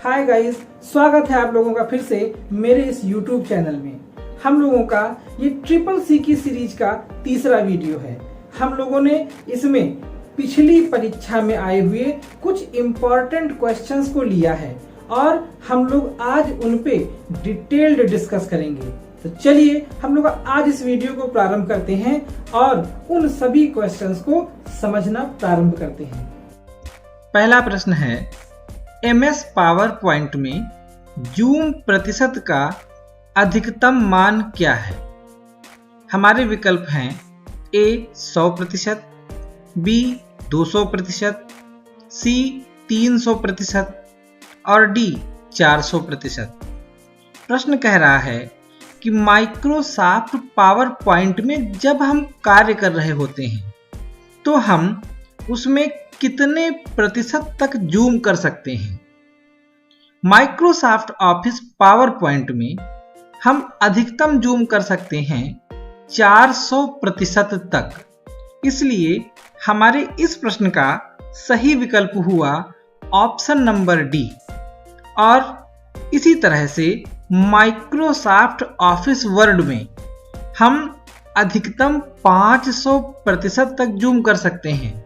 Hi guys, स्वागत है आप लोगों का फिर से मेरे इस YouTube चैनल में। हम लोगों का ये CCC की सीरीज का तीसरा वीडियो है। हम लोगों ने इसमें पिछली परीक्षा में आए हुए कुछ इम्पोर्टेंट क्वेश्चंस को लिया है और हम लोग आज उन पे डिटेल्ड डिस्कस करेंगे। तो चलिए हम लोग आज इस वीडियो को प्रारंभ करते हैं और उन सभी क्वेश्चंस को समझना प्रारंभ करते हैं। पहला प्रश्न है, MS पावर पॉइंट में जूम प्रतिशत का अधिकतम मान क्या है? हमारे विकल्प हैं A 100%, B 200%, C 300% और D 400%। प्रश्न कह रहा है कि माइक्रोसॉफ्ट पावर पॉइंट में जब हम कार्य कर रहे होते हैं तो हम उसमें कितने प्रतिशत तक जूम कर सकते हैं। माइक्रोसॉफ्ट ऑफिस पावर पॉइंट में हम अधिकतम जूम कर सकते हैं 400% तक। इसलिए हमारे इस प्रश्न का सही विकल्प हुआ ऑप्शन नंबर डी। और इसी तरह से माइक्रोसॉफ्ट ऑफिस वर्ड में हम अधिकतम 500% तक जूम कर सकते हैं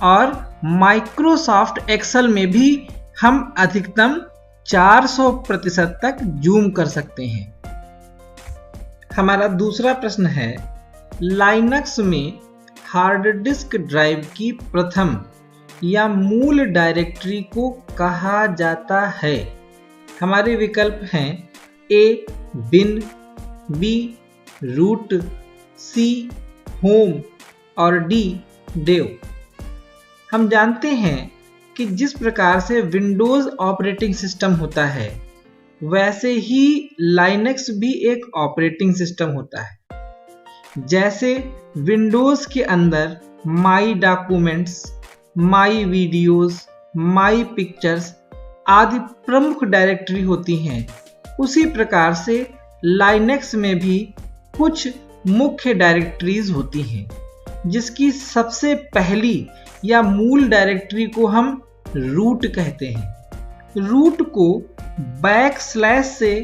और माइक्रोसॉफ्ट एक्सेल में भी हम अधिकतम 400% तक जूम कर सकते हैं। हमारा दूसरा प्रश्न है, लाइनक्स में हार्ड डिस्क ड्राइव की प्रथम या मूल डायरेक्टरी को कहा जाता है। हमारे विकल्प हैं A bin, B root, C home और D dev। हम जानते हैं कि जिस प्रकार से विंडोज ऑपरेटिंग सिस्टम होता है वैसे ही लाइनक्स भी एक ऑपरेटिंग सिस्टम होता है। जैसे विंडोज के अंदर माई documents, my videos, my pictures आदि प्रमुख डायरेक्टरी होती हैं, उसी प्रकार से लाइनक्स में भी कुछ मुख्य डायरेक्टरीज होती हैं जिसकी सबसे पहली या मूल डायरेक्टरी को हम रूट कहते हैं। रूट को बैकस्लैश से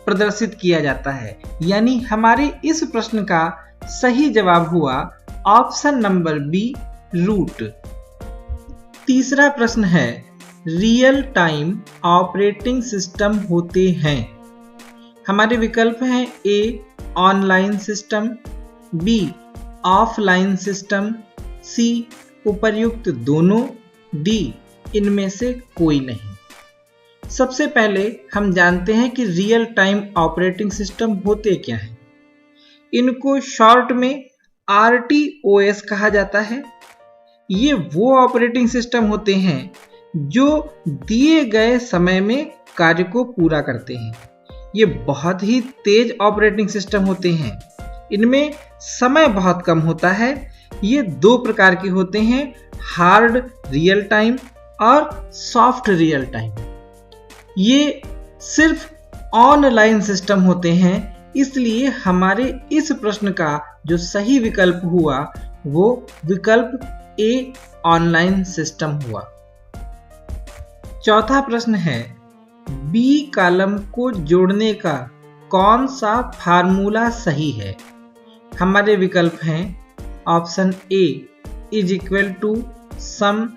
प्रदर्शित किया जाता है, यानी हमारे इस प्रश्न का सही जवाब हुआ ऑप्शन नंबर बी रूट। तीसरा प्रश्न है, रियल टाइम ऑपरेटिंग सिस्टम होते हैं। हमारे विकल्प हैं A online system, B offline system, C उपर्युक्त दोनों, D इनमें से कोई नहीं। सबसे पहले हम जानते हैं कि रियल टाइम ऑपरेटिंग सिस्टम होते क्या हैं। इनको शॉर्ट में RTOS कहा जाता है। ये वो ऑपरेटिंग सिस्टम होते हैं जो दिए गए समय में कार्य को पूरा करते हैं। ये बहुत ही तेज ऑपरेटिंग सिस्टम होते हैं। इनमें समय बहुत कम होता है। ये दो प्रकार के होते हैं, हार्ड रियल टाइम और सॉफ्ट रियल टाइम। ये सिर्फ ऑनलाइन सिस्टम होते हैं, इसलिए हमारे इस प्रश्न का जो सही विकल्प हुआ वो विकल्प A ऑनलाइन सिस्टम हुआ। चौथा प्रश्न है, B कॉलम को जोड़ने का कौन सा फार्मूला सही है? हमारे विकल्प हैं option A is equal to sum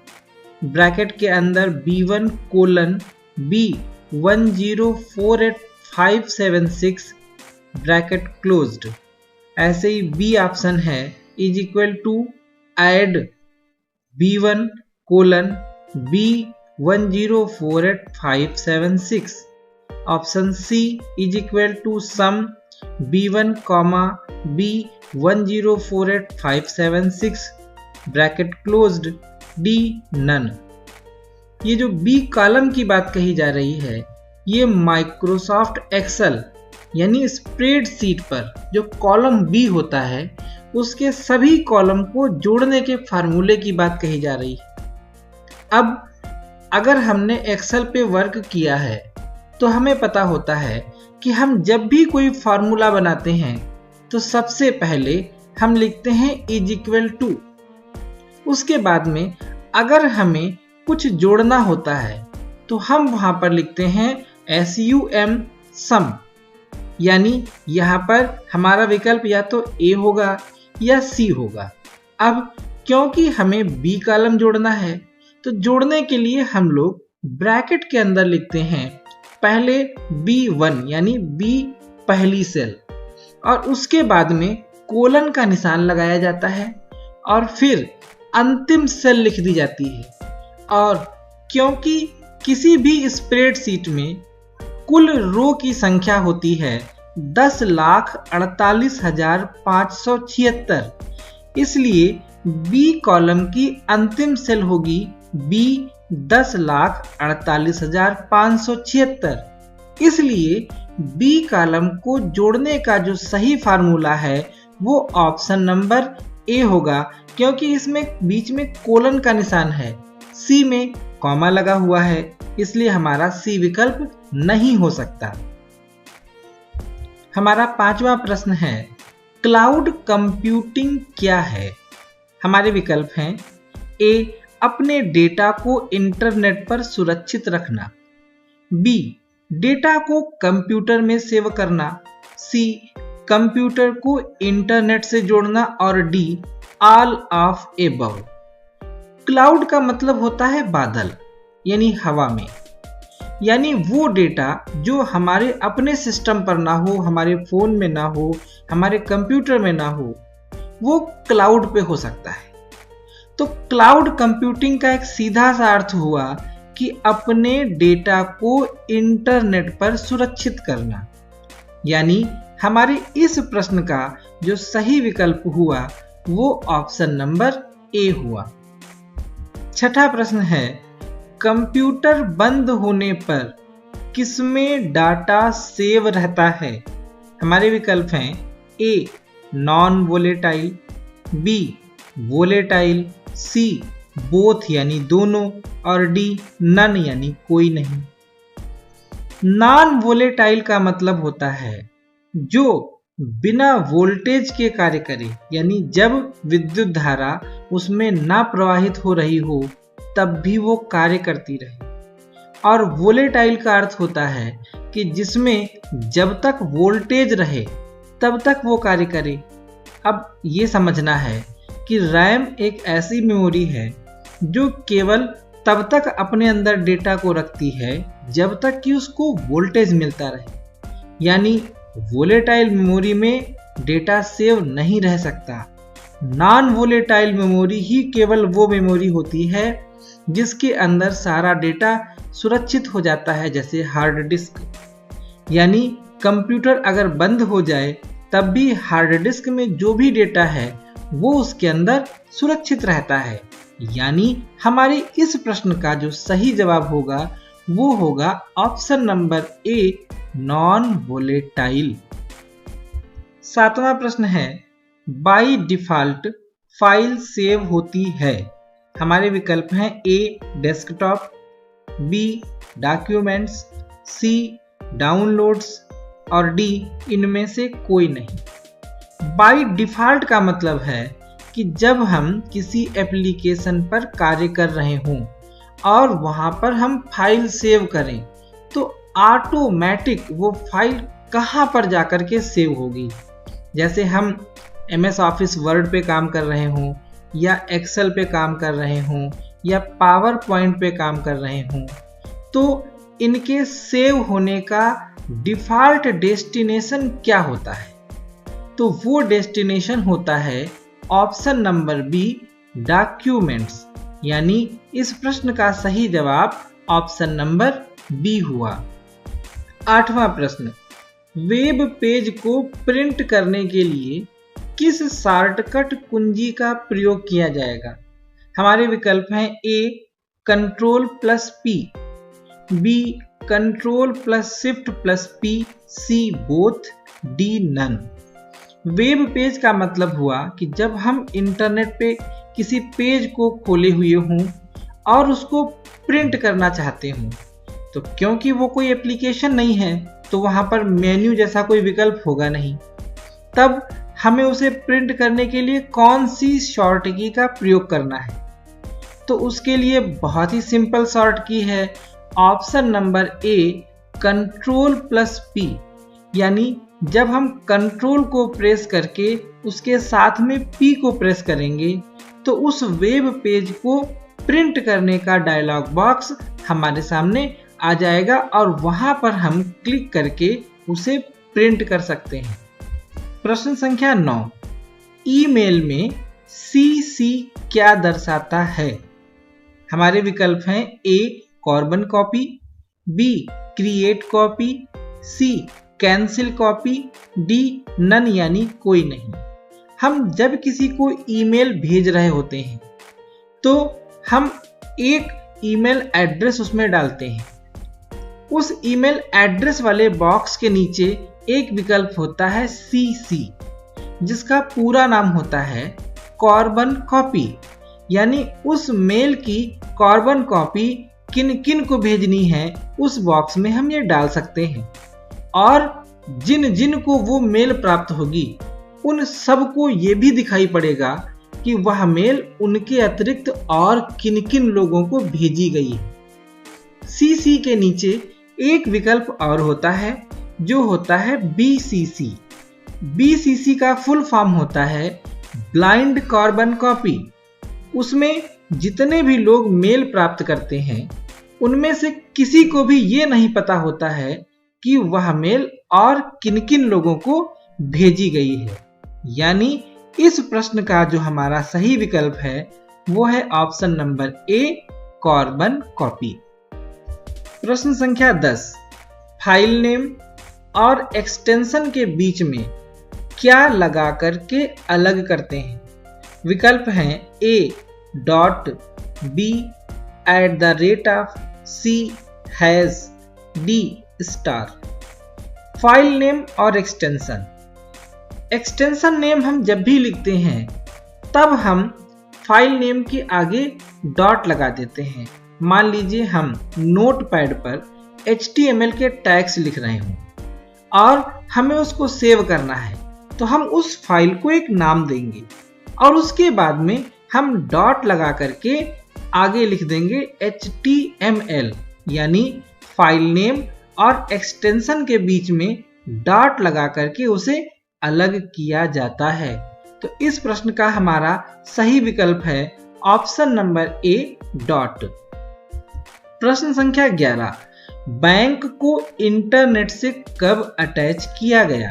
bracket के अंदर B1 colon B 1048576 bracket closed. ऐसे ही B ऑप्शन है is equal to add B1 colon B 1048576। Option C is equal to sum B1 B 1048576 bracket closed D none. ये जो B column की बात कही जा रही है, ये माइक्रोसॉफ्ट एक्सेल यानी स्प्रेडशीट पर जो कॉलम B होता है उसके सभी कॉलम को जोड़ने के फार्मूले की बात कही जा रही है। अब अगर हमने एक्सेल पे वर्क किया है तो हमें पता होता है कि हम जब भी कोई फार्मूला बनाते हैं तो सबसे पहले हम लिखते हैं इज इक्वल टू। उसके बाद में अगर हमें कुछ जोड़ना होता है तो हम वहां पर लिखते हैं SUM सम, यानी यहाँ पर हमारा विकल्प या तो A होगा या C होगा। अब क्योंकि हमें B कॉलम जोड़ना है तो जोड़ने के लिए हम लोग ब्रैकेट के अंदर लिखते हैं पहले B1 यानी B पहली सेल, और उसके बाद में कोलन का निशान लगाया जाता है और फिर अंतिम सेल लिख दी जाती है। और क्योंकि किसी भी स्प्रेडशीट में कुल रो की संख्या होती है 10,48,576, इसलिए बी कॉलम की अंतिम सेल होगी B 10,48,576। इसलिए बी कॉलम को जोड़ने का जो सही फार्मूला है वो ऑप्शन नंबर ए होगा, क्योंकि इसमें बीच में कोलन का निशान है, सी में कॉमा लगा हुआ है, इसलिए हमारा सी विकल्प नहीं हो सकता। हमारा पांचवा प्रश्न है क्लाउड कंप्यूटिंग क्या है। हमारे विकल्प हैं ए अपने डेटा को इंटरनेट पर सुरक्षित रखना, बी डेटा को कंप्यूटर में सेव करना, सी कंप्यूटर को इंटरनेट से जोड़ना, और D all of above. Cloud का मतलब होता है बादल यानी हवा में, यानी वो डेटा जो हमारे अपने सिस्टम पर ना हो, हमारे फोन में ना हो, हमारे कंप्यूटर में ना हो, वो क्लाउड पे हो सकता है। तो क्लाउड कंप्यूटिंग का एक सीधा सा अर्थ हुआ कि अपने डेटा को इंटरनेट पर सुरक्षित करना, यानी हमारे इस प्रश्न का जो सही विकल्प हुआ वो ऑप्शन नंबर ए हुआ। छठा प्रश्न है कंप्यूटर बंद होने पर किसमें डाटा सेव रहता है। हमारे विकल्प हैं A non volatile, B volatile, C both यानी दोनों, और डी नन यानी कोई नहीं। नॉन वोलेटाइल का मतलब होता है जो बिना वोल्टेज के कार्य करे, यानी जब विद्युत धारा उसमें ना प्रवाहित हो रही हो तब भी वो कार्य करती रहे। और वोलेटाइल का अर्थ होता है कि जिसमें जब तक वोल्टेज रहे तब तक वो कार्य करे। अब ये समझना है कि रैम एक ऐसी मेमोरी है जो केवल तब तक अपने अंदर डेटा को रखती है जब तक कि उसको वोल्टेज मिलता रहे, यानी वोलेटाइल मेमोरी में डेटा सेव नहीं रह सकता। नॉन वोलेटाइल मेमोरी ही केवल वो मेमोरी होती है जिसके अंदर सारा डेटा सुरक्षित हो जाता है, जैसे हार्ड डिस्क। यानी कंप्यूटर अगर बंद हो जाए तब भी हार्ड डिस्क में जो भी डेटा है वो उसके अंदर सुरक्षित रहता है। यानी हमारे इस प्रश्न का जो सही जवाब होगा वो होगा option number A non volatile. सातवां प्रश्न है बाय डिफॉल्ट फाइल सेव होती है। हमारे विकल्प हैं A desktop, B documents, C downloads, और डी इनमें से कोई नहीं। बाय डिफॉल्ट का मतलब है कि जब हम किसी एप्लीकेशन पर कार्य कर रहे हों और वहां पर हम फाइल सेव करें तो ऑटोमेटिक वो फाइल कहां पर जाकर के सेव होगी। जैसे हम MS ऑफिस वर्ड पे काम कर रहे हों, या एक्सेल पे काम कर रहे हों, या पावर पॉइंट पे काम कर रहे हों, तो इनके सेव होने का डिफ़ॉल्ट डेस्टिनेशन क्या होता है। तो वो डेस्टिनेशन होता है ऑप्शन नंबर बी डॉक्यूमेंट्स, यानी इस प्रश्न का सही जवाब ऑप्शन नंबर बी हुआ। आठवां प्रश्न वेब पेज को प्रिंट करने के लिए किस शॉर्टकट कुंजी का प्रयोग किया जाएगा। हमारे विकल्प हैं A Ctrl+P, B Ctrl+Shift+P, C both, D none. Web page का मतलब हुआ कि जब हम इंटरनेट पे किसी पेज को खोले हुए हों और उसको प्रिंट करना चाहते हों, तो क्योंकि वो कोई एप्लीकेशन नहीं है तो वहां पर मेन्यू जैसा कोई विकल्प होगा नहीं, तब हमें उसे प्रिंट करने के लिए कौन सी शॉर्ट की का प्रयोग करना है। तो उसके लिए बहुत ही सिंपल शॉर्ट की है option number A control plus P, यानी जब हम कंट्रोल को प्रेस करके उसके साथ में पी को प्रेस करेंगे तो उस वेब पेज को प्रिंट करने का डायलॉग बॉक्स हमारे सामने आ जाएगा और वहां पर हम क्लिक करके उसे प्रिंट कर सकते हैं। प्रश्न संख्या 9, ईमेल में CC क्या दर्शाता है? हमारे विकल्प हैं A carbon copy, B create copy, C cancel copy, D none यानी कोई नहीं। हम जब किसी को ईमेल भेज रहे होते हैं तो हम एक ईमेल एड्रेस उसमें डालते हैं। उस ईमेल एड्रेस वाले बॉक्स के नीचे एक विकल्प होता है CC, जिसका पूरा नाम होता है कार्बन कॉपी, यानी उस मेल की कार्बन कॉपी किन किन को भेजनी है उस बॉक्स में हम ये डाल सकते हैं और जिन जिन को वो मेल प्राप्त होगी उन सबको ये भी दिखाई पड़ेगा कि वह मेल उनके अतिरिक्त और किन किन लोगों को भेजी गई है। CC के नीचे एक विकल्प और होता है जो होता है BCC। BCC का फुल फॉर्म होता है ब्लाइंड कार्बन कॉपी। उसमें जितने भी लोग मेल प्राप्त करते हैं उनमें से किसी को भी ये नहीं पता होता है कि वह मेल और किन किन लोगों को भेजी गई है। यानी इस प्रश्न का जो हमारा सही विकल्प है वो है option number A carbon copy. प्रश्न संख्या 10, फाइल नेम और एक्सटेंशन के बीच में क्या लगा करके अलग करते हैं? विकल्प हैं A dot, B @C hash, D star. File name और एक्सटेंशन नेम हम जब भी लिखते हैं तब हम फाइल नेम के आगे डॉट लगा देते हैं। मान लीजिए हम नोटपैड पर HTML के टैग्स लिख रहे हों और हमें उसको सेव करना है तो हम उस फाइल को एक नाम देंगे और उसके बाद में हम डॉट लगा करके आगे लिख देंगे HTML, यानी फाइल नेम और एक्सटेंशन के बीच में डॉट लगा करके उसे अलग किया जाता है। तो इस प्रश्न का हमारा सही विकल्प है ऑप्शन नंबर ए डॉट। प्रश्न संख्या 11, बैंक को इंटरनेट से कब अटैच किया गया?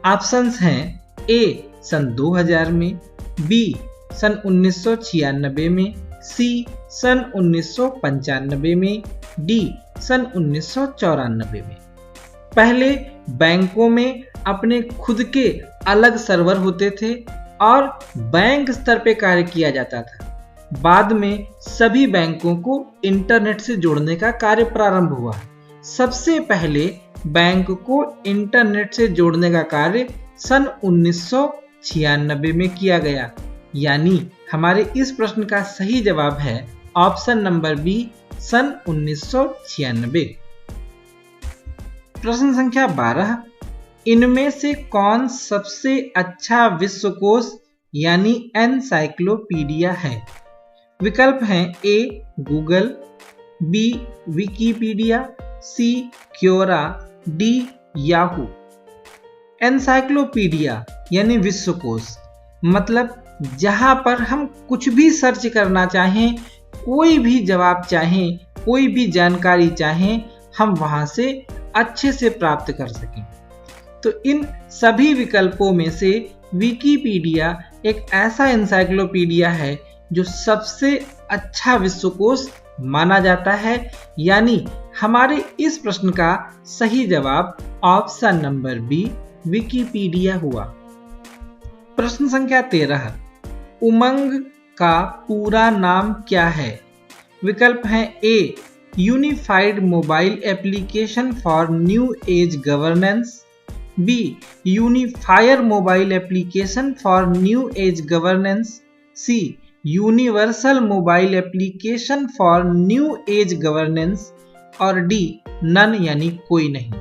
ऑप्शंस हैं ए सन 2000 में, बी सन 1996 में, सी सन 1995 में, डी सन 1994 में। पहले बैंकों में अपने खुद के अलग सर्वर होते थे और बैंक स्तर पे कार्य किया जाता था। बाद में सभी बैंकों को इंटरनेट से जोड़ने का कार्य प्रारंभ हुआ। सबसे पहले बैंक को इंटरनेट से जोड़ने का कार्य सन 1996 में किया गया, यानी हमारे इस प्रश्न का सही जवाब है ऑप्शन नंबर बी सन 1996। प्रश्न संख्या 12, इनमें से कौन सबसे अच्छा विश्वकोश यानी एनसाइक्लोपीडिया है? विकल्प हैं ए गूगल, बी विकिपीडिया, सी क्योरा, डी याहू। एनसाइक्लोपीडिया यानी विश्वकोश, मतलब जहां पर हम कुछ भी सर्च करना चाहें, कोई भी जवाब चाहें, कोई भी जानकारी चाहें, हम वहां से अच्छे से प्राप्त कर सकें। तो इन सभी विकल्पों में से विकिपीडिया एक ऐसा एनसाइक्लोपीडिया है जो सबसे अच्छा विश्वकोश माना जाता है, यानी हमारे इस प्रश्न का सही जवाब ऑप्शन नंबर बी विकिपीडिया हुआ। प्रश्न संख्या 13, उमंग का पूरा नाम क्या है? विकल्प हैं A unified mobile application for new age governance, B unifier mobile application for new age governance, C universal mobile application for new age governance और डी नन यानी कोई नहीं।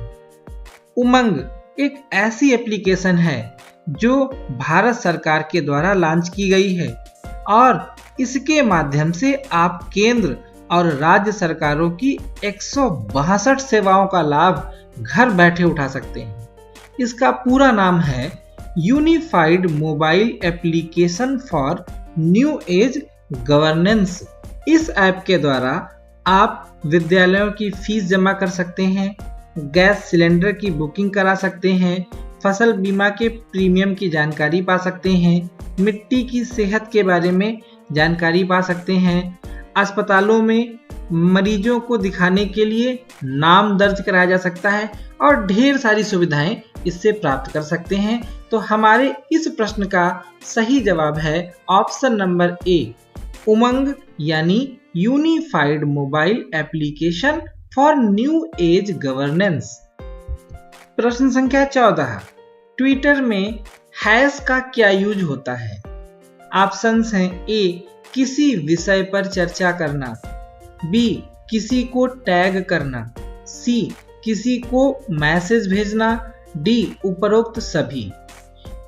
उमंग एक ऐसी एप्लीकेशन है जो भारत सरकार के द्वारा लॉन्च की गई है और इसके माध्यम से आप केंद्र और राज्य सरकारों की 162 सेवाओं का लाभ घर बैठे उठा सकते हैं। इसका पूरा नाम है unified mobile application for new age governance. इस ऐप के द्वारा आप विद्यालयों की फीस जमा कर सकते हैं, गैस सिलेंडर की बुकिंग करा सकते हैं, फसल बीमा के प्रीमियम की जानकारी पा सकते हैं, मिट्टी की सेहत के बारे में जानकारी पा सकते हैं, अस्पतालों में मरीजों को दिखाने के लिए नाम दर्ज कराया जा सकता है और ढेर सारी सुविधाएं इससे प्राप्त कर सकते हैं। तो हमारे इस प्रश्न का सही जवाब है ऑप्शन नंबर ए, उमंग यानी unified mobile application for new age governance. प्रश्न संख्या 14, ट्विटर में हैश का क्या यूज होता है? ऑप्शंस हैं ए, किसी विषय पर चर्चा करना, बी, किसी को टैग करना, सी, किसी को मैसेज भेजना, डी, उपरोक्त सभी।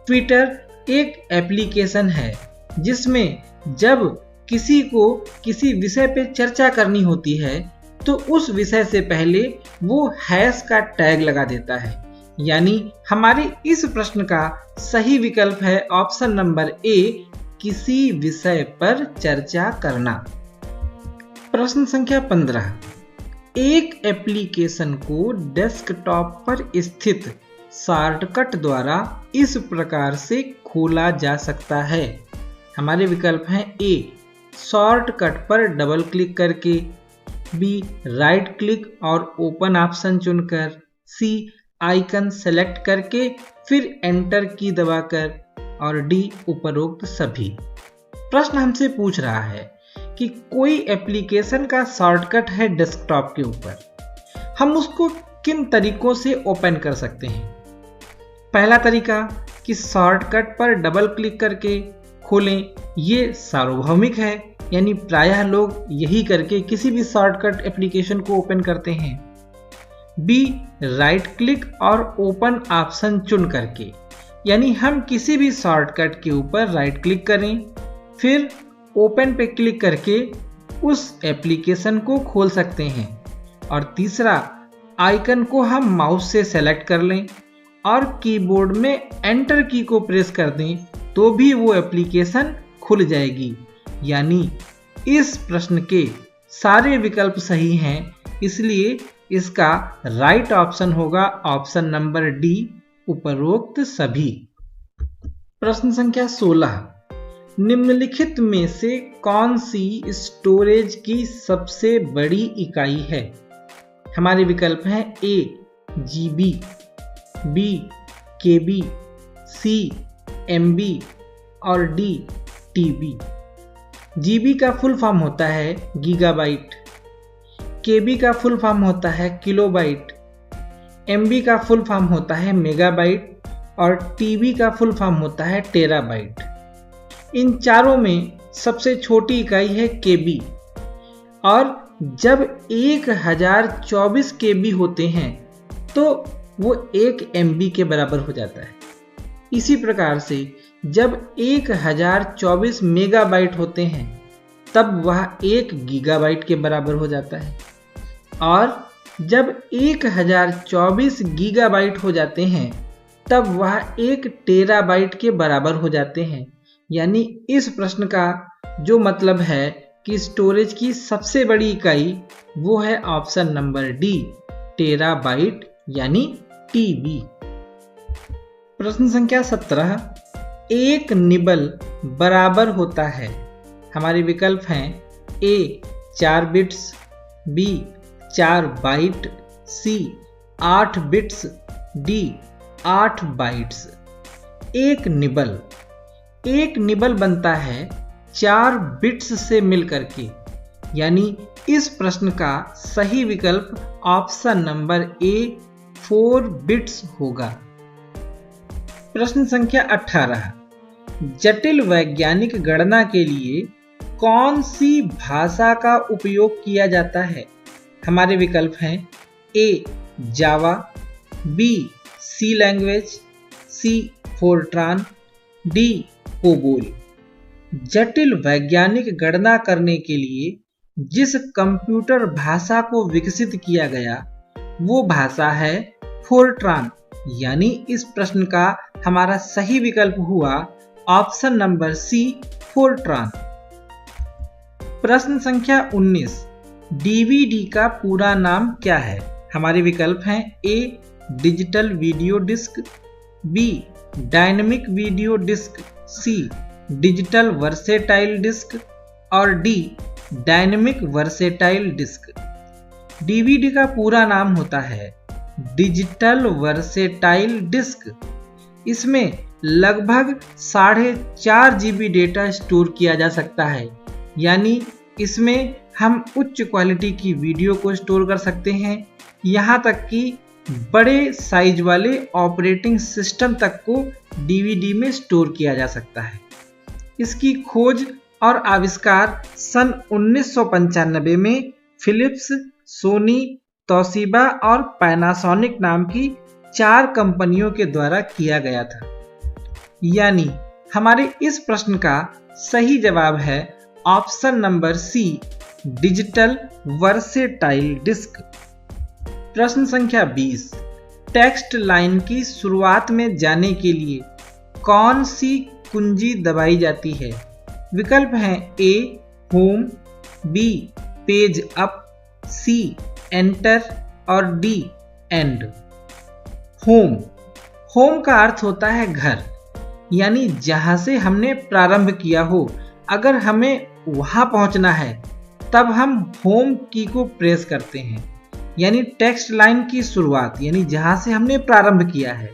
ट्विटर एक एप्लीकेशन है जिसमें जब किसी को किसी विषय पे चर्चा करनी होती है तो उस विषय से पहले वो हैश का टैग लगा देता है। यानी हमारे इस प्रश्न का सही विकल्प है ऑप्शन नंबर ए, किसी विषय पर चर्चा करना। प्रश्न संख्या 15, एक एप्लीकेशन को डेस्कटॉप पर स्थित शॉर्टकट द्वारा इस प्रकार से खोला जा सकता है। हमारे विकल्प हैं ए, शॉर्टकट पर डबल क्लिक करके, बी, राइट क्लिक और ओपन ऑप्शन चुनकर, सी, आइकन सेलेक्ट करके फिर एंटर की दबाकर, और डी, उपरोक्त सभी। प्रश्न हमसे पूछ रहा है कि कोई एप्लीकेशन का शॉर्टकट है डेस्कटॉप के ऊपर, हम उसको किन तरीकों से ओपन कर सकते हैं? पहला तरीका कि शॉर्टकट पर डबल क्लिक करके खोलें, ये सार्वभौमिक है, यानी प्रायः लोग यही करके किसी भी शॉर्टकट एप्लीकेशन को ओपन करते हैं। बी, राइट क्लिक और ओपन ऑप्शन चुन करके, यानी हम किसी भी शॉर्टकट के ऊपर राइट क्लिक करें, फिर ओपन पे क्लिक करके उस एप्लीकेशन को खोल सकते हैं। और तीसरा, आइकन को हम माउस से सेलेक्ट कर लें और कीबोर्ड में एंटर की को प्रेस कर दें तो भी वो एप्लीकेशन खुल जाएगी। यानी इस प्रश्न के सारे विकल्प सही हैं, इसलिए इसका राइट ऑप्शन होगा ऑप्शन नंबर डी, उपरोक्त सभी। प्रश्न संख्या 16, निम्नलिखित में से कौन सी स्टोरेज की सबसे बड़ी इकाई है? हमारे विकल्प हैं ए, जीबी, बी, केबी, सी, एमबी और डी, टीबी। जीबी का फुल फॉर्म होता है गीगाबाइट, केबी का फुल फॉर्म होता है किलोबाइट, एमबी का फुल फॉर्म होता है मेगाबाइट और टीबी का फुल फॉर्म होता है टेराबाइट। इन चारों में सबसे छोटी इकाई है केबी, और जब 1024 केबी होते हैं तो वो 1 एमबी के बराबर हो जाता है। इसी प्रकार से जब 1024 मेगाबाइट होते हैं तब वह 1 गीगाबाइट के बराबर हो जाता है, और जब 1024 गीगाबाइट हो जाते हैं तब वह 1 टेराबाइट के बराबर हो जाते हैं। यानी इस प्रश्न का जो मतलब है कि स्टोरेज की सबसे बड़ी इकाई वो है ऑप्शन नंबर डी, टेराबाइट यानी टीबी। प्रश्न संख्या 17, एक निबल बराबर होता है? हमारे विकल्प हैं ए, 4 बिट्स, बी, 4 बाइट, सी, 8 बिट्स, डी, 8 बाइट्स। एक निबल बनता है 4 बिट्स से मिलकर के, यानी इस प्रश्न का सही विकल्प ऑप्शन नंबर ए, 4 बिट्स होगा। प्रश्न संख्या 18, जटिल वैज्ञानिक गणना के लिए कौन सी भाषा का उपयोग किया जाता है? हमारे विकल्प हैं ए, जावा, बी, सी लैंग्वेज, सी, फोर्ट्रान, डी, कोबोल। जटिल वैज्ञानिक गणना करने के लिए जिस कंप्यूटर भाषा को विकसित किया गया वो भाषा है फोर्ट्रान। यानी इस प्रश्न का हमारा सही विकल्प हुआ ऑप्शन नंबर सी, फोर्ट्रान। प्रश्न संख्या 19, डीवीडी का पूरा नाम क्या है? हमारे विकल्प हैं A, digital video disc, B, dynamic video disc, C, digital versatile disc और D, dynamic versatile disc. DVD का पूरा नाम होता है डिजिटल वर्सेटाइल डिस्क। इसमें लगभग 4.5 GB डेटा स्टोर किया जा सकता है। यानी इसमें हम उच्च क्वालिटी की वीडियो को स्टोर कर सकते हैं, यहाँ तक कि बड़े साइज वाले ऑपरेटिंग सिस्टम तक को डीवीडी में स्टोर किया जा सकता है। इसकी खोज और आविष्कार सन 1995 में फिलिप्स, सोनी, तोशिबा और पैनासोनिक नाम की 4 कंपनियों के द्वारा किया गया था। यानी हमारे इस प्रश्न का सही जवाब है option number C, digital versatile disc. प्रश्न संख्या 20, टेक्स्ट लाइन की शुरुआत में जाने के लिए कौन सी कुंजी दबाई जाती है? विकल्प हैं ए, होम, बी, पेज अप, सी, एंटर और डी, एंड। होम का अर्थ होता है घर, यानी जहां से हमने प्रारंभ किया हो। अगर हमें वहां पहुंचना है तब हम होम की को प्रेस करते हैं, यानी टेक्स्ट लाइन की शुरुआत, यानी जहां से हमने प्रारंभ किया है।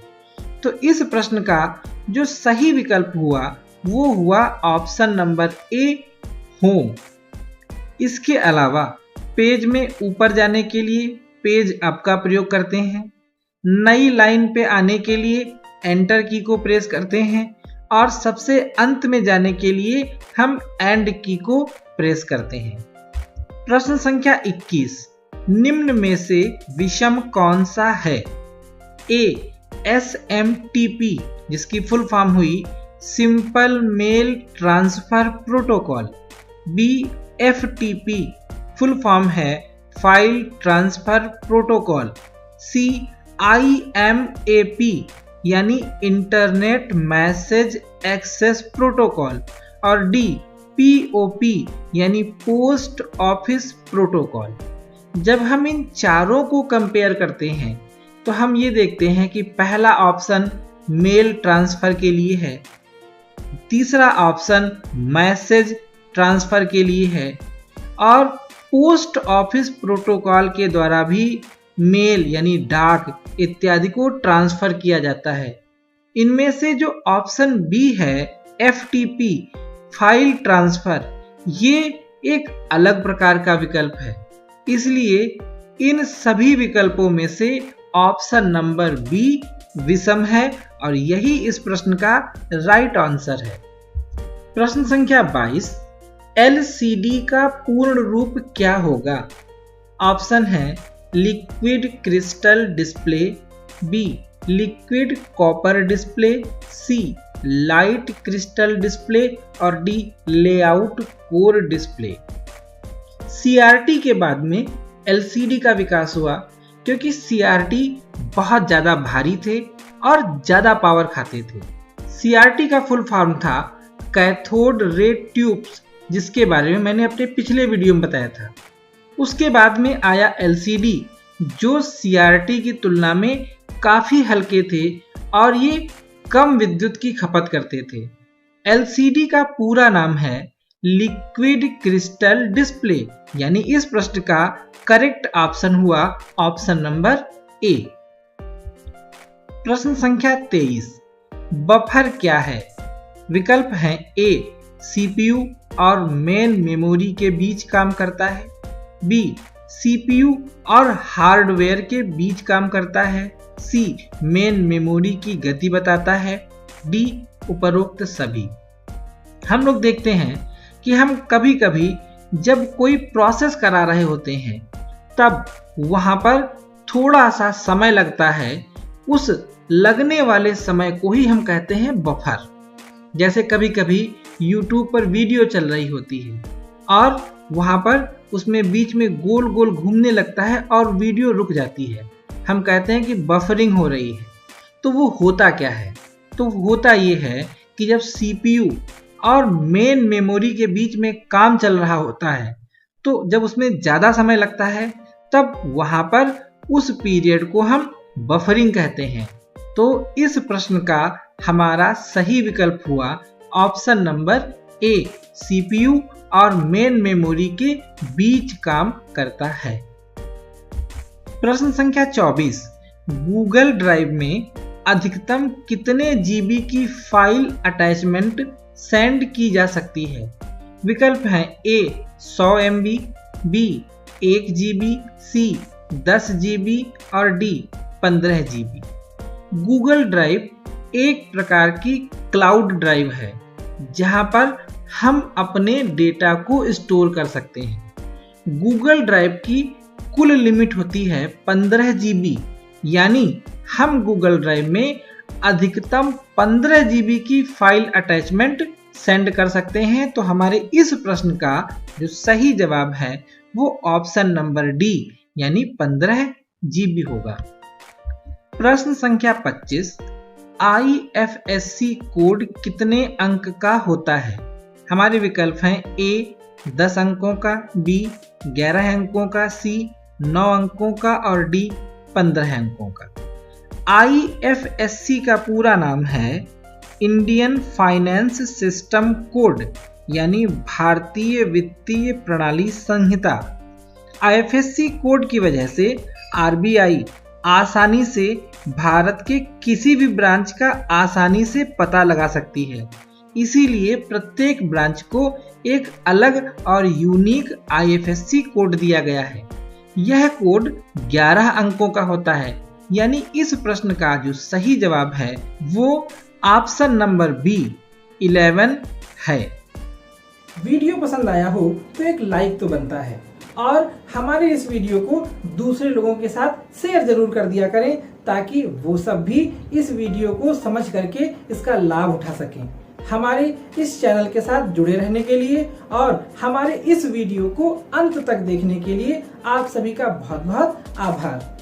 तो इस प्रश्न का जो सही विकल्प हुआ वो हुआ ऑप्शन नंबर ए, होम। इसके अलावा पेज में ऊपर जाने के लिए पेज अप का प्रयोग करते हैं, नई लाइन पे आने के लिए एंटर की को प्रेस करते हैं और सबसे अंत में जाने के लिए हम एंड की को प्रेस करते हैं। प्रश्न संख्या 21, निम्न में से विषम कौन सा है? ए, SMTP जिसकी फुल फॉर्म हुई simple mail transfer protocol, B, FTP full form है file transfer protocol, C, IMAP यानी इंटरनेट मैसेज एक्सेस प्रोटोकॉल और डी, POP यानी पोस्ट ऑफिस प्रोटोकॉल। जब हम इन चारों को कंपेयर करते हैं तो हम ये देखते हैं कि पहला ऑप्शन मेल ट्रांसफर के लिए है, तीसरा ऑप्शन मैसेज ट्रांसफर के लिए है और पोस्ट ऑफिस प्रोटोकॉल के द्वारा भी मेल यानी डाक इत्यादि को ट्रांसफर किया जाता है। इनमें से जो ऑप्शन बी है FTP फाइल ट्रांसफर, ये एक अलग प्रकार का विकल्प है। इसलिए इन सभी विकल्पों में से ऑप्शन नंबर बी विषम है और यही इस प्रश्न का राइट आंसर है। प्रश्न संख्या 22, LCD का पूर्ण रूप क्या होगा? ऑप्शन है liquid crystal display, B, liquid copper display, C, light crystal display और D, layout core display. CRT के बाद में LCD का विकास हुआ क्योंकि CRT बहुत ज्यादा भारी थे और ज्यादा पावर खाते थे। CRT का फुल फॉर्म था कैथोड रे ट्यूब्स, जिसके बारे में मैंने अपने पिछले वीडियो में बताया था। उसके बाद में आया LCD जो CRT की तुलना में काफी हल्के थे और ये कम विद्युत की खपत करते थे। LCD का पूरा नाम है लिक्विड क्रिस्टल डिस्प्ले, यानी इस प्रश्न का करेक्ट ऑप्शन हुआ ऑप्शन नंबर ए। प्रश्न संख्या 23, बफर क्या है? विकल्प हैं ए, CPU और मेन मेमोरी के बीच काम करता है, बी, CPU और हार्डवेयर के बीच काम करता है, सी, मेन मेमोरी की गति बताता है, डी, उपरोक्त सभी। हम लोग देखते हैं कि हम कभी कभी जब कोई प्रोसेस करा रहे होते हैं तब वहां पर थोड़ा सा समय लगता है, उस लगने वाले समय को ही हम कहते हैं बफर। जैसे कभी कभी YouTube पर वीडियो चल रही होती है और वहां पर उसमें बीच में गोल गोल घूमने लगता है और वीडियो रुक जाती है। हम कहते हैं कि बफरिंग हो रही है। तो वो होता क्या है? तो होता ये है कि जब CPU और मेन मेमोरी के बीच में काम चल रहा होता है, तो जब उसमें ज़्यादा समय लगता है, तब वहाँ पर उस पीरियड को हम बफरिंग कहते हैं। तो इस प्रश्न का हमारा सही विकल्प हुआ ऑप्शन नंबर ए, CPU और मेन मेमोरी के बीच काम करता है। प्रश्न संख्या 24, गूगल ड्राइव में अधिकतम कितने जीबी की फाइल अटैचमेंट सेंड की जा सकती है? विकल्प हैं ए 100 MB, बी 1 GB, सी 10 GB और डी 15 GB। गूगल ड्राइव एक प्रकार की क्लाउड ड्राइव है जहां पर हम अपने डेटा को स्टोर कर सकते हैं। गूगल ड्राइव की कुल लिमिट होती है 15 GB, यानी हम गूगल ड्राइव में अधिकतम 15 GB की फाइल अटैचमेंट सेंड कर सकते हैं। तो हमारे इस प्रश्न का जो सही जवाब है वो ऑप्शन नंबर डी यानी 15 GB होगा। प्रश्न संख्या 25, IFSC कोड कितने अंक का होता है? हमारे विकल्प हैं ए 10 अंकों का, बी 11 अंकों का, सी 9 अंकों का और डी 15 अंकों का। IFSC का पूरा नाम है इंडियन फाइनेंस सिस्टम कोड यानी भारतीय वित्तीय प्रणाली संहिता। IFSC कोड की वजह से RBI आसानी से भारत के किसी भी ब्रांच का आसानी से पता लगा सकती है। इसीलिए प्रत्येक ब्रांच को एक अलग और यूनिक IFSC कोड दिया गया है। यह कोड 11 अंकों का होता है, यानी इस प्रश्न का जो सही जवाब है वो ऑप्शन नंबर बी 11 है। वीडियो पसंद आया हो तो एक लाइक तो बनता है और हमारे इस वीडियो को दूसरे लोगों के साथ शेयर जरूर कर दिया करें ताकि वो सब भी इस वीडियो को समझ करके इसका लाभ उठा सकें। हमारे इस चैनल के साथ जुड़े रहने के लिए और हमारे इस वीडियो को अंत तक देखने के लिए आप सभी का बहुत बहुत आभार।